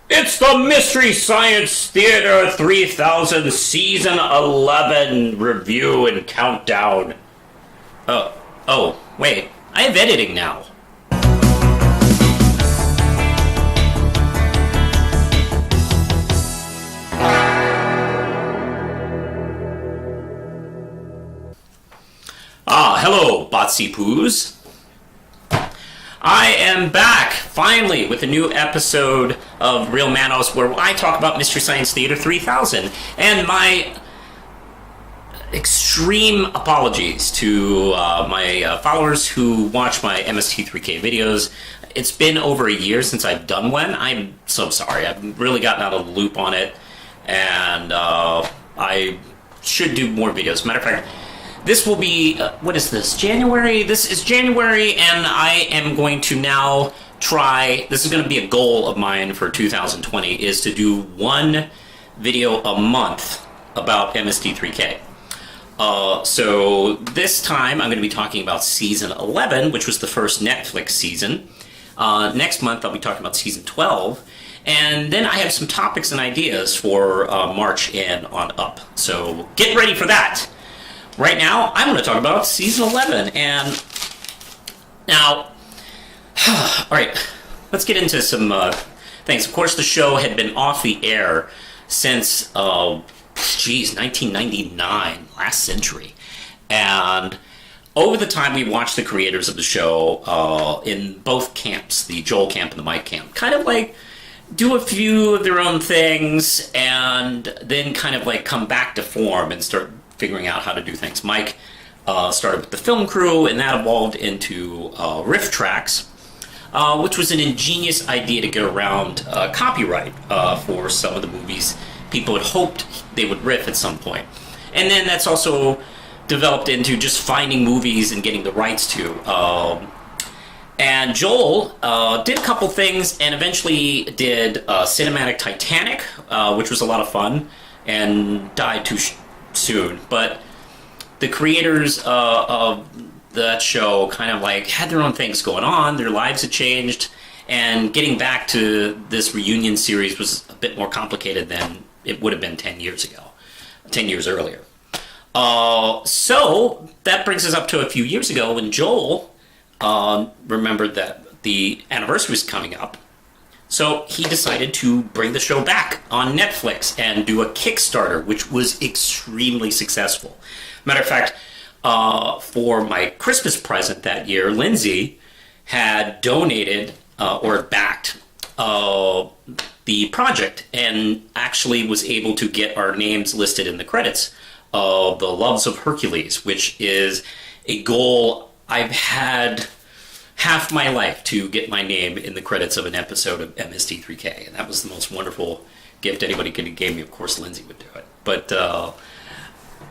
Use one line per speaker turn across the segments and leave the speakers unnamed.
It's the Mystery Science Theater 3000 Season 11 review and countdown. Wait, I have editing now. Hello, Botsy Poos. I am back, finally, with a new episode of Real Manos, where I talk about Mystery Science Theater 3000. And my extreme apologies to my followers who watch my Mst3k videos. It's been over a year since I've done one. I'm so sorry. I've really gotten out of the loop on it, and I should do more videos. Matter of fact, this will be, what is this, January? This is January, and I am going to now try, this is going to be a goal of mine for 2020, is to do one video a month about Mst3k. So this time I'm going to be talking about Season 11, which was the first Netflix season. Next month I'll be talking about Season 12. And then I have some topics and ideas for March and on up. So get ready for that. Right now, I'm going to talk about Season 11, and now, alright, let's get into some things. Of course, the show had been off the air since, 1999, last century, and over the time we watched the creators of the show in both camps, the Joel camp and the Mike camp, kind of like do a few of their own things, and then kind of like come back to form and start figuring out how to do things. Mike started with the film crew, and that evolved into riff tracks, which was an ingenious idea to get around copyright for some of the movies people had hoped they would riff at some point. And then that's also developed into just finding movies and getting the rights to. And Joel did a couple things, and eventually did Cinematic Titanic, which was a lot of fun, and died too soon. But the creators of that show kind of like had their own things going on, their lives had changed, and getting back to this reunion series was a bit more complicated than it would have been 10 years ago, 10 years earlier. So that brings us up to a few years ago when Joel remembered that the anniversary was coming up. So he decided to bring the show back on Netflix and do a Kickstarter, which was extremely successful. Matter of fact, for my Christmas present that year, Lindsay had donated or backed the project, and actually was able to get our names listed in the credits of The Loves of Hercules, which is a goal I've had half my life, to get my name in the credits of an episode of Mst3k, and that was the most wonderful gift anybody could have gave me. Of course, Lindsay would do it, but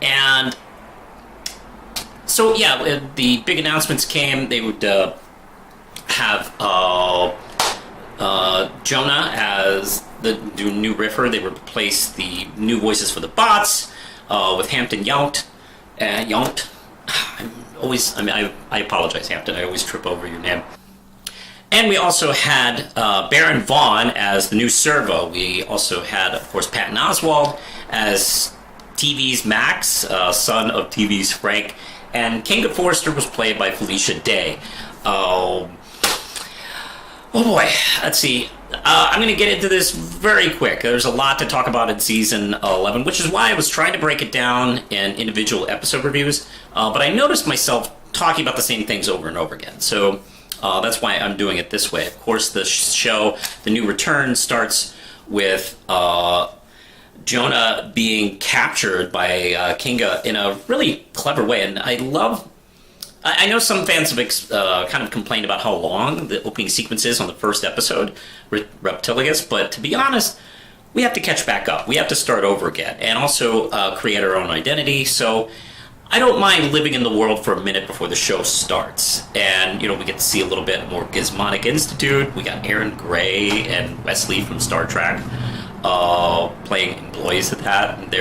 and so yeah, the big announcements came. They would have Jonah as the new riffer. They would replace the new voices for the bots with Hampton Yount. I apologize, Hampton. I always trip over your name. And we also had Baron Vaughn as the new Servo. We also had, of course, Patton Oswalt as TV's Max, son of TV's Frank. And Kinga Forrester was played by Felicia Day. Oh boy, let's see. I'm going to get into this very quick. There's a lot to talk about in Season 11, which is why I was trying to break it down in individual episode reviews, but I noticed myself talking about the same things over and over again. So that's why I'm doing it this way. Of course, the show, The New Return, starts with Jonah being captured by Kinga in a really clever way, and I know some fans have kind of complained about how long the opening sequence is on the first episode, Reptilius, but to be honest, we have to catch back up. We have to start over again, and also create our own identity, so I don't mind living in the world for a minute before the show starts. And, we get to see a little bit more Gizmonic Institute. We got Aaron Gray and Wesley from Star Trek playing employees at that, and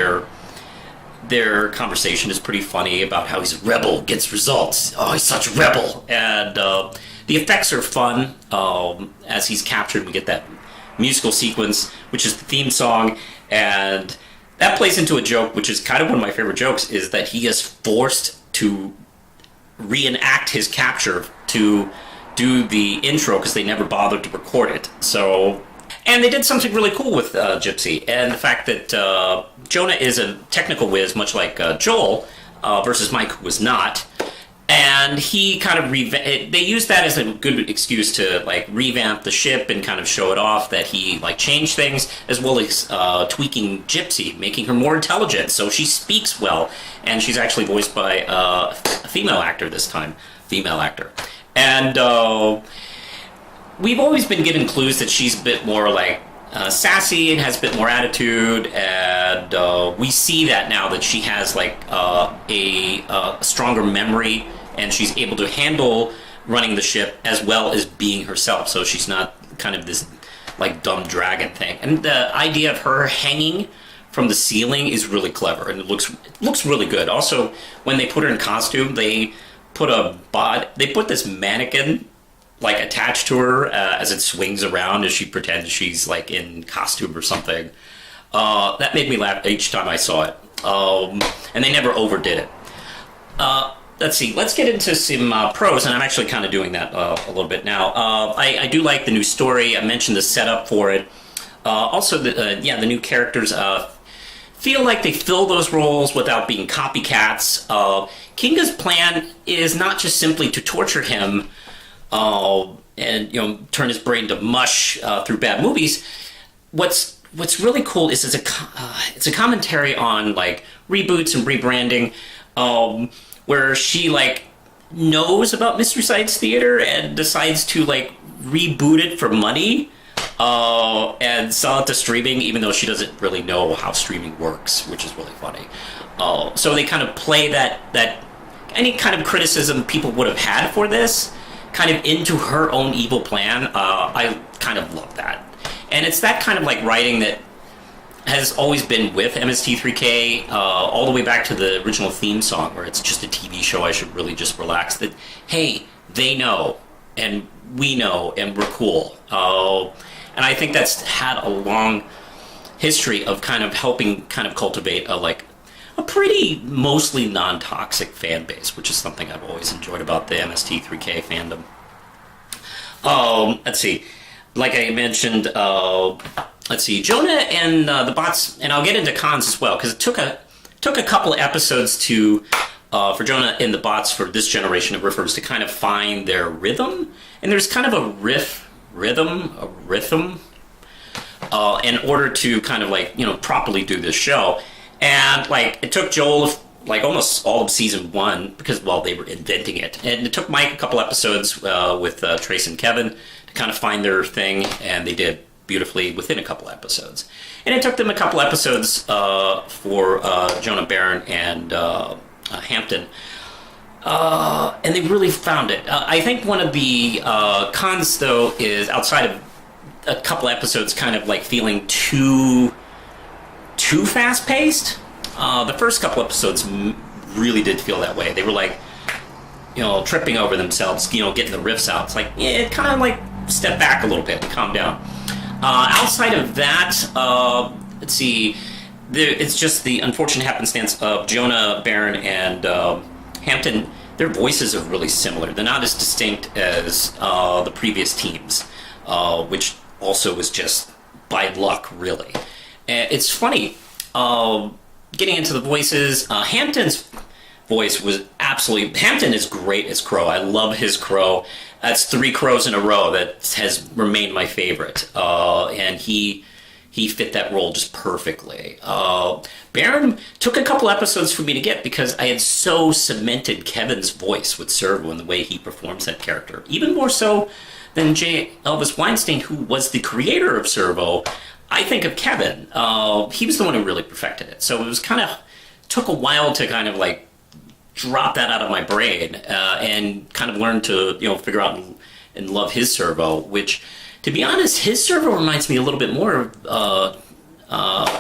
their conversation is pretty funny about how he's a rebel, gets results. Oh, he's such a rebel. And the effects are fun. As he's captured, we get that musical sequence, which is the theme song, and that plays into a joke, which is kind of one of my favorite jokes, is that he is forced to reenact his capture to do the intro because they never bothered to record it. So, and they did something really cool with Gypsy, and the fact that Jonah is a technical whiz, much like Joel, versus Mike, who was not. And he kind of they used that as a good excuse to like revamp the ship and kind of show it off that he like changed things, as well as tweaking Gypsy, making her more intelligent, so she speaks well, and she's actually voiced by a female actor this time, and we've always been given clues that she's a bit more like sassy and has a bit more attitude, and we see that now that she has like a stronger memory, and she's able to handle running the ship as well as being herself, so she's not kind of this like dumb dragon thing. And the idea of her hanging from the ceiling is really clever, and it looks really good. Also, when they put her in costume, they put this mannequin like attached to her as it swings around as she pretends she's like in costume or something. That made me laugh each time I saw it. And they never overdid it. Let's see. Let's get into some pros, and I'm actually kind of doing that a little bit now. I do like the new story. I mentioned the setup for it. Also, the new characters feel like they fill those roles without being copycats. Kinga's plan is not just simply to torture him and turn his brain to mush through bad movies. What's really cool is it's a commentary on like reboots and rebranding, where she like knows about Mystery Science Theater and decides to like reboot it for money and sell it to streaming, even though she doesn't really know how streaming works, which is really funny. So they kind of play that any kind of criticism people would have had for this kind of into her own evil plan. I kind of love that. And it's that kind of like writing that has always been with Mst3k, all the way back to the original theme song, where it's just a TV show, I should really just relax. That, hey, they know, and we know, and we're cool. And I think that's had a long history of kind of helping kind of cultivate a pretty mostly non-toxic fan base, which is something I've always enjoyed about the Mst3k fandom. Let's see. Like I mentioned, Jonah and the bots, and I'll get into cons as well, because it took a couple of episodes for Jonah and the bots for this generation of riffers to kind of find their rhythm, and there's kind of a rhythm, in order to kind of properly do this show. And it took Joel almost all of season 1 because they were inventing it, and it took Mike a couple episodes with Trace and Kevin to kind of find their thing, and they did beautifully within a couple episodes. And it took them a couple episodes for Jonah, Barron, and Hampton, and they really found it. I think one of the cons, though, is outside of a couple episodes kind of feeling too fast-paced. The first couple episodes really did feel that way. They were tripping over themselves, getting the riffs out. It's kind of step back a little bit and calm down. Outside of that, let's see, it's just the unfortunate happenstance of Jonah, Barron, and Hampton. Their voices are really similar. They're not as distinct as the previous teams, which also was just by luck, really. And it's funny, getting into the voices, Hampton's voice was absolutely... Hampton is great as Crow. I love his Crow. That's 3 Crows in a row that has remained my favorite. And he fit that role just perfectly. Barron took a couple episodes for me to get because I had so cemented Kevin's voice with Servo and the way he performs that character. Even more so than J. Elvis Weinstein, who was the creator of Servo. I think of Kevin. He was the one who really perfected it. So it was took a while to kind of drop that out of my brain and kind of learn to figure out and love his Servo, which, to be honest, his Servo reminds me a little bit more of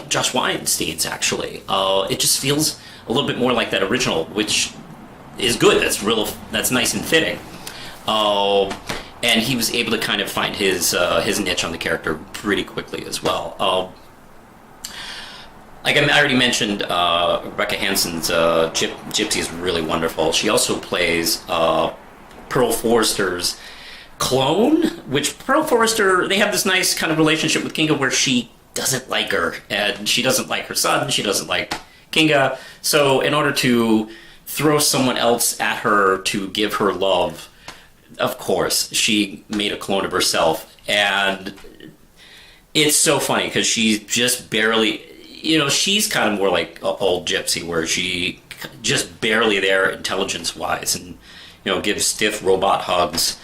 Josh Weinstein's, actually. It just feels a little bit more like that original, which is good. That's nice and fitting. and he was able to kind of find his niche on the character pretty quickly as well. Like I already mentioned, Rebecca Hansen's Gypsy is really wonderful. She also plays Pearl Forrester's clone, which Pearl Forrester, they have this nice kind of relationship with Kinga where she doesn't like her, and she doesn't like her son, she doesn't like Kinga. So in order to throw someone else at her to give her love, of course, she made a clone of herself. And it's so funny because she's just barely, she's kind of more like old Gypsy, where she just barely there intelligence-wise, and, gives stiff robot hugs,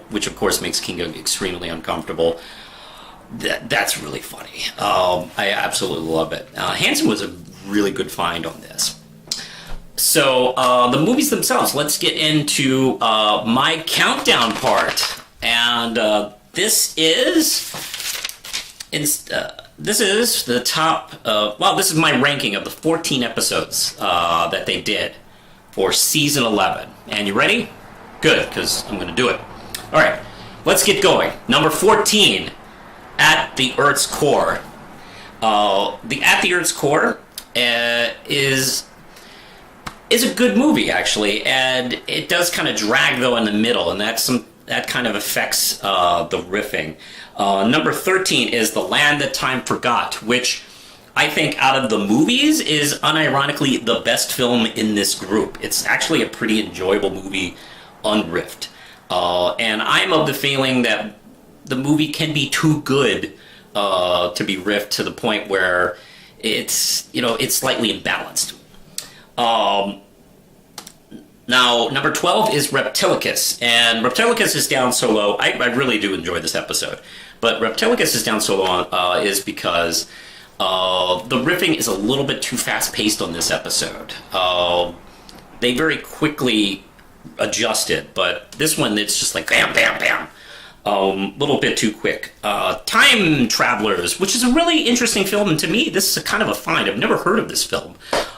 which of course makes Kinga extremely uncomfortable. That's really funny. I absolutely love it. Hansen was a really good find on this. So the movies themselves, let's get into my countdown part. And this is the top, this is my ranking of the 14 episodes that they did for season 11. And you ready? Good, because I'm going to do it. All right, let's get going. Number 14, At the Earth's Core. The At the Earth's Core is a good movie, actually, and it does kind of drag, though, in the middle, and that kind of affects the riffing. Number 13 is The Land That Time Forgot, which I think out of the movies is unironically the best film in this group. It's actually a pretty enjoyable movie unriffed. And I'm of the feeling that the movie can be too good to be riffed to the point where it's slightly imbalanced. Now, number 12 is Reptilicus, and Reptilicus is down so low. I really do enjoy this episode, but Reptilicus is down so low is because the riffing is a little bit too fast-paced on this episode. They very quickly adjusted, but this one, it's just like bam, bam, bam. Little bit too quick. Time Travelers, which is a really interesting film, and to me, this is kind of a find. I've never heard of this film,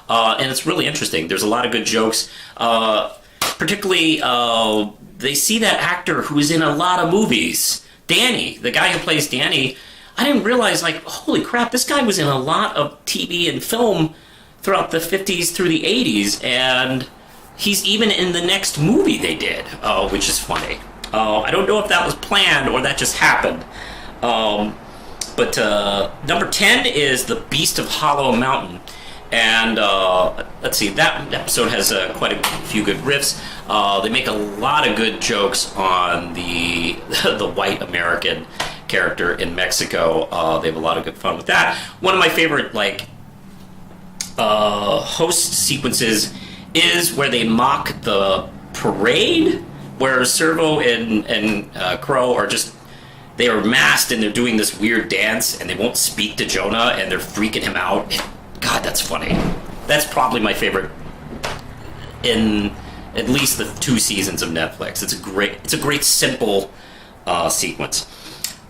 and it's really interesting. There's a lot of good jokes. Particularly, they see that actor who is in a lot of movies, Danny, the guy who plays Danny. I didn't realize, holy crap, this guy was in a lot of TV and film throughout the 50s through the 80s, and he's even in the next movie they did, which is funny. I don't know if that was planned or that just happened. But number 10 is The Beast of Hollow Mountain. And let's see, that episode has quite a few good riffs. They make a lot of good jokes on the white American character in Mexico. They have a lot of good fun with that. One of my favorite host sequences is where they mock the parade, where Servo and Crow are they are masked and they're doing this weird dance and they won't speak to Jonah and they're freaking him out. God, that's funny. That's probably my favorite in at least the 2 seasons of Netflix. It's a great simple sequence.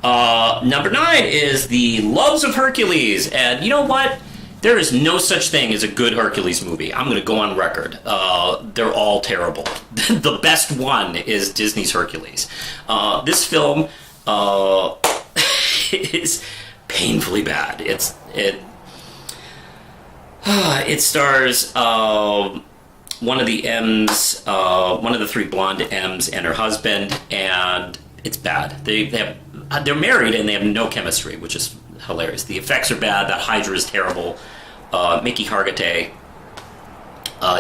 Number 9 is The Loves of Hercules, and you know what? There is no such thing as a good Hercules movie. I'm going to go on record. They're all terrible. The best one is Disney's Hercules. This film is painfully bad. It stars one of the M's, one of the 3 blonde M's and her husband, and it's bad. They're married and they have no chemistry, which is hilarious. The effects are bad. That Hydra is terrible. Mickey Hargitay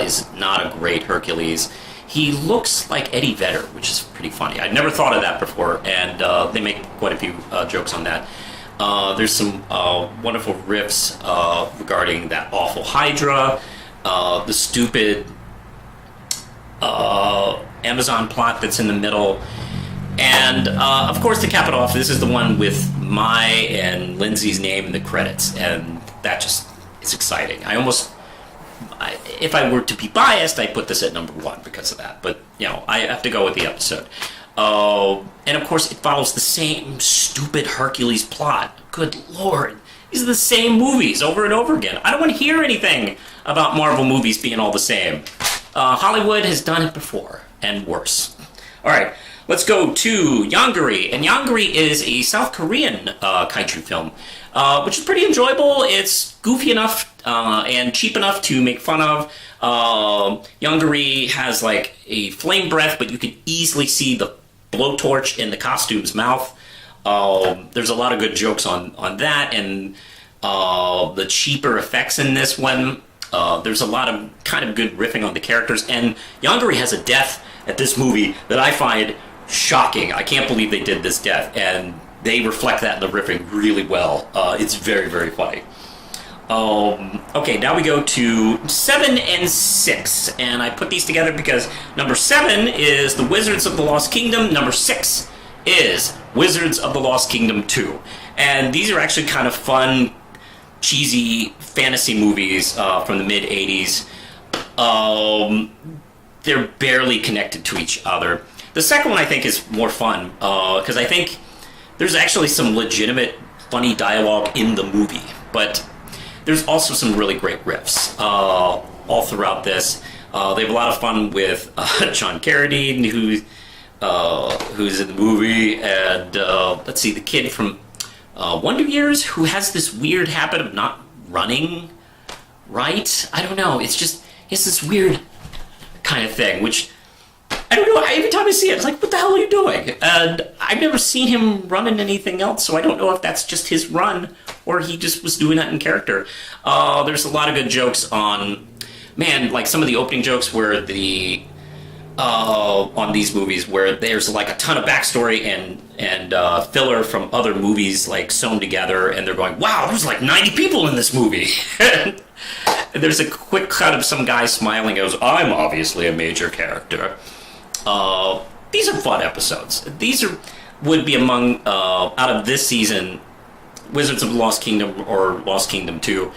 is not a great Hercules. He looks like Eddie Vedder, which is pretty funny. I'd never thought of that before, and they make quite a few jokes on that. There's some wonderful riffs regarding that awful Hydra, the stupid Amazon plot that's in the middle, and of course, to cap it off, this is the one with my and Lindsay's name in the credits, and that just is exciting. If I were to be biased, I'd put this at number 1 because of that, but I have to go with the episode. And of course, it follows the same stupid Hercules plot. Good Lord. These are the same movies over and over again. I don't want to hear anything about Marvel movies being all the same. Hollywood has done it before, and worse. All right, let's go to Yongari. And Yongari is a South Korean kaiju film, which is pretty enjoyable. It's goofy enough and cheap enough to make fun of. Yongari has like a flame breath, but you can easily see the blowtorch in the costume's mouth. There's a lot of good jokes on that, and the cheaper effects in this one. There's a lot of kind of good riffing on the characters, and Yongari has a death at this movie that I find shocking. I can't believe they did this death, and they reflect that in the riffing really well. It's very, very funny. Okay, now we go to 7 and 6, and I put these together because number 7 is The Wizards of the Lost Kingdom, number 6 is Wizards of the Lost Kingdom 2. And these are actually kind of fun, cheesy fantasy movies from the mid-'80s. They're barely connected to each other. The second one I think is more fun, because I think there's actually some legitimate funny dialogue in the movie, but there's also some really great riffs all throughout this. They have a lot of fun with John Carradine, who's in the movie, and let's see, the kid from Wonder Years, who has this weird habit of not running right. I don't know. It's this weird kind of thing, which I don't know. Every time I see it, it's like, what the hell are you doing? And I've never seen him run in anything else, so I don't know if that's just his run or he just was doing that in character. There's a lot of good jokes on, like some of the opening jokes where on these movies where there's like a ton of backstory and filler from other movies like sewn together, and they're going, wow, there's like 90 people in this movie. And there's a quick cut of some guy smiling, goes, I'm obviously a major character. These are fun episodes. Would be among, out of this season, Wizards of the Lost Kingdom or Lost Kingdom 2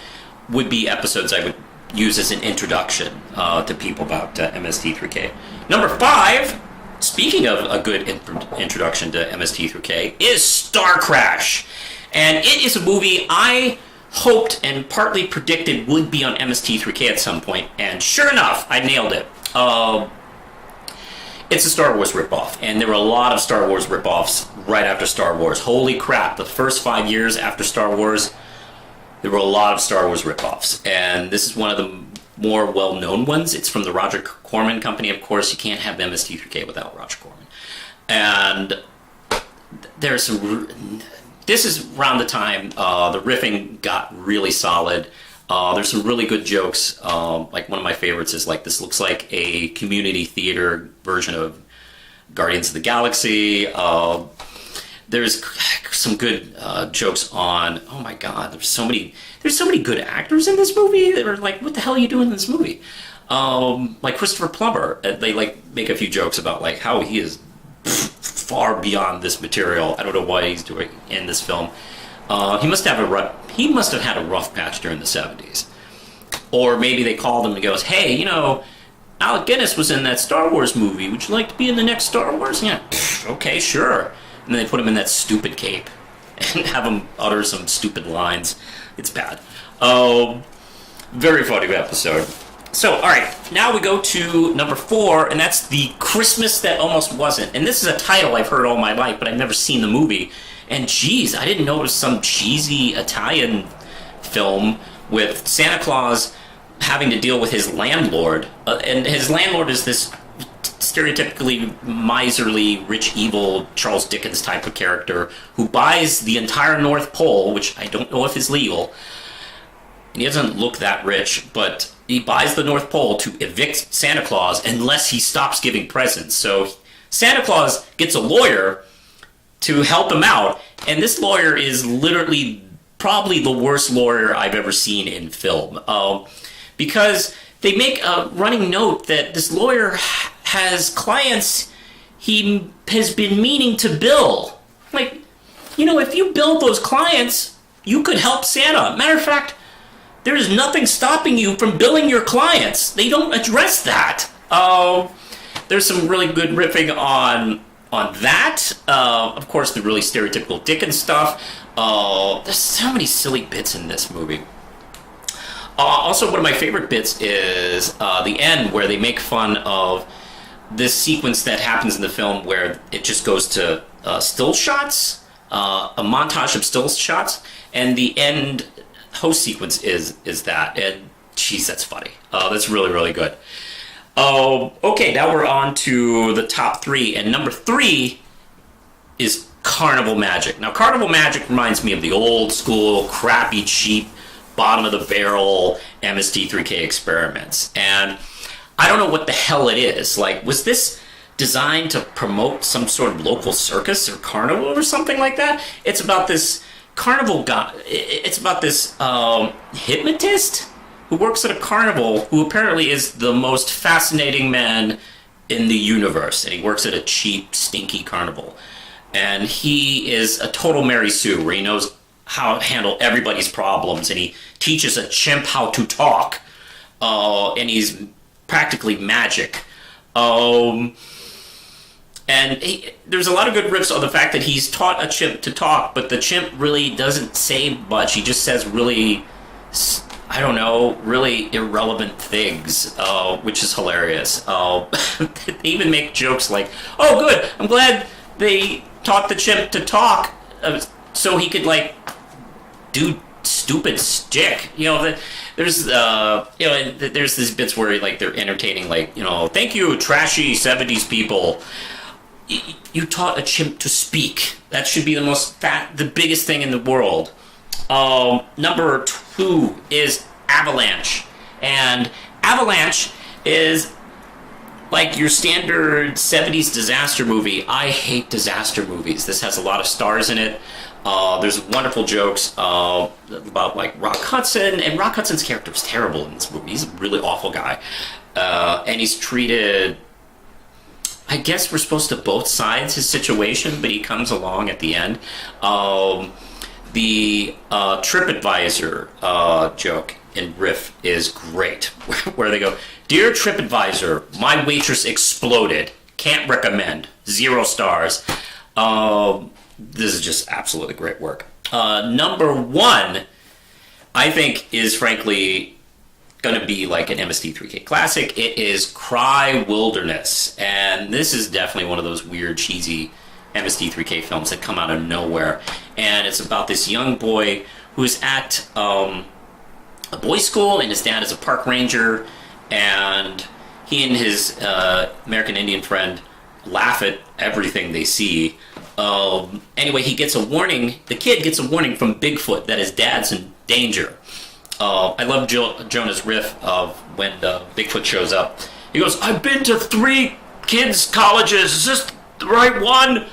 would be episodes I would use as an introduction to people about MST3K. Number 5, speaking of a good introduction to MST3K, is Star Crash. And it is a movie I hoped and partly predicted would be on MST3K at some point, and sure enough, I nailed it. It's a Star Wars ripoff, and there were a lot of Star Wars ripoffs right after Star Wars. Holy crap, the first 5 years after Star Wars, there were a lot of Star Wars ripoffs, and this is one of the more well-known ones. It's from the Roger Corman company, of course. You can't have MST3K without Roger Corman. And there's some... This is around the time the riffing got really solid. There's some really good jokes. Like one of my favorites is like, this looks like a community theater version of Guardians of the Galaxy. There's some good jokes on, oh my god, there's so many good actors in this movie that are like, what the hell are you doing in this movie? Like Christopher Plummer, they like make a few jokes about like how he is far beyond this material. I don't know why he's doing in this film. He must have had a rough patch during the 70s. Or maybe they called him and goes, hey, you know, Alec Guinness was in that Star Wars movie. Would you like to be in the next Star Wars? Yeah, okay, sure. And then they put him in that stupid cape and have him utter some stupid lines. It's bad. Very funny episode. So, all right, now we go to number 4, and that's The Christmas That Almost Wasn't. And this is a title I've heard all my life, but I've never seen the movie. And geez, I didn't know it was some cheesy Italian film with Santa Claus having to deal with his landlord. And his landlord is this stereotypically miserly, rich, evil Charles Dickens type of character who buys the entire North Pole, which I don't know if is legal. And he doesn't look that rich, but he buys the North Pole to evict Santa Claus unless he stops giving presents. So Santa Claus gets a lawyer to help him out, and this lawyer is literally probably the worst lawyer I've ever seen in film. Because they make a running note that this lawyer has clients he has been meaning to bill. Like, you know, if you billed those clients, you could help Santa. Matter of fact, there is nothing stopping you from billing your clients. They don't address that. There's some really good riffing on that. Of course, the really stereotypical Dickens stuff. There's so many silly bits in this movie. Also, one of my favorite bits is the end where they make fun of this sequence that happens in the film where it just goes to still shots, a montage of still shots, and the end host sequence is that. And geez, that's funny. That's really, really good. Okay, now we're on to the top 3, and number 3 is Carnival Magic. Now, Carnival Magic reminds me of the old school, crappy, cheap, bottom of the barrel Mst3k experiments. And I don't know what the hell it is. Like, was this designed to promote some sort of local circus or carnival or something like that? It's about this carnival guy. It's about this hypnotist who works at a carnival, who apparently is the most fascinating man in the universe. And he works at a cheap, stinky carnival. And he is a total Mary Sue, where he knows how to handle everybody's problems, and he teaches a chimp how to talk, and he's practically magic. And there's a lot of good riffs on the fact that he's taught a chimp to talk, but the chimp really doesn't say much. He just says really, I don't know, really irrelevant things, which is hilarious. They even make jokes like, oh good, I'm glad they taught the chimp to talk so he could, like, do stupid stick. You know, there's there's these bits where, like, they're entertaining, like, you know, thank you, trashy 70s people. You taught a chimp to speak. That should be the biggest thing in the world. Number 2 is Avalanche. And Avalanche is like your standard 70s disaster movie. I hate disaster movies. This has a lot of stars in it. There's wonderful jokes about, like, Rock Hudson, and Rock Hudson's character is terrible in this movie. He's a really awful guy. And he's treated, I guess we're supposed to both sides his situation, but he comes along at the end. The TripAdvisor joke and riff is great, where they go, "Dear TripAdvisor, my waitress exploded. Can't recommend. 0 stars." This is just absolutely great work. Number 1, I think, is frankly going to be like an Mst3k classic. It is Cry Wilderness, and this is definitely one of those weird, cheesy Mst3k films that come out of nowhere. And it's about this young boy who's at a boys' school, and his dad is a park ranger, and he and his American Indian friend laugh at everything they see. Anyway, he gets a warning. The kid gets a warning from Bigfoot that his dad's in danger. I love Jonah's riff of when Bigfoot shows up. He goes, "I've been to 3 kids' colleges. Is this the right one?"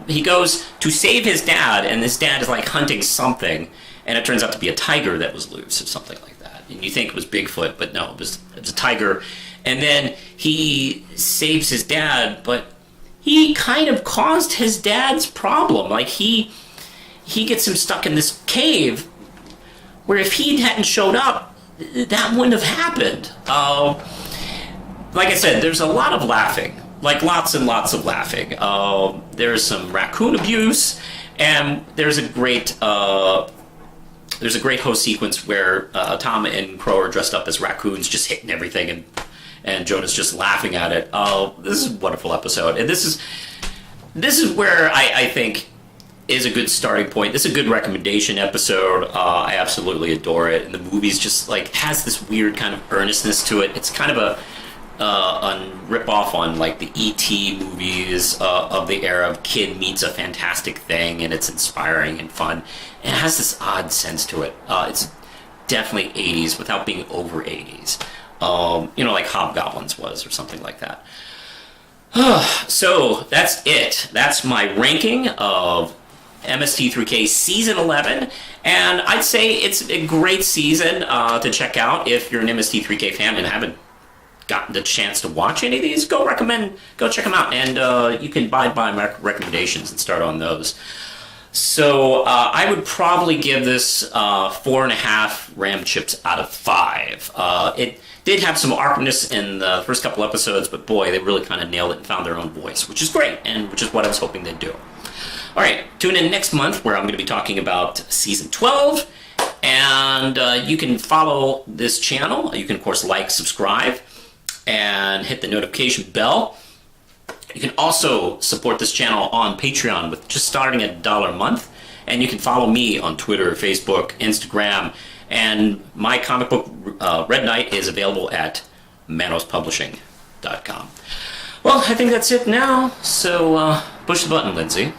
He goes to save his dad, and his dad is, like, hunting something, and it turns out to be a tiger that was loose or something like that. And you think it was Bigfoot, but no, it was a tiger. And then he saves his dad, but he kind of caused his dad's problem. Like, he gets him stuck in this cave where if he hadn't showed up, that wouldn't have happened. Like I said, there's a lot of laughing. Like, lots and lots of laughing. There's some raccoon abuse, and there's a great host sequence where Tom and Crow are dressed up as raccoons, just hitting everything, and Jonah's just laughing at it. This is a wonderful episode, and this is where I think is a good starting point. This is a good recommendation episode. I absolutely adore it, and the movie's just, like, has this weird kind of earnestness to it. It's kind of a rip-off on, like, the E.T. movies of the era of kid meets a fantastic thing, and it's inspiring and fun. And it has this odd sense to it. It's definitely 80s without being over 80s. Like Hobgoblins was, or something like that. So, that's it. That's my ranking of Mst3k Season 11, and I'd say it's a great season to check out if you're an Mst3k fan and haven't gotten the chance to watch any of these. Go check them out, and you can abide by my recommendations and start on those. So I would probably give this 4.5 Ram chips out of 5. It did have some awkwardness in the first couple episodes, but boy, they really kind of nailed it and found their own voice, which is great, and which is what I was hoping they'd do. All right, tune in next month where I'm going to be talking about Season 12, and you can follow this channel. You can, of course, like, subscribe, and hit the notification bell. You can also support this channel on Patreon with just starting at $1 a month. And you can follow me on Twitter, Facebook, Instagram. And my comic book, Red Knight, is available at manospublishing.com. Well, I think that's it now. So push the button, Lindsay.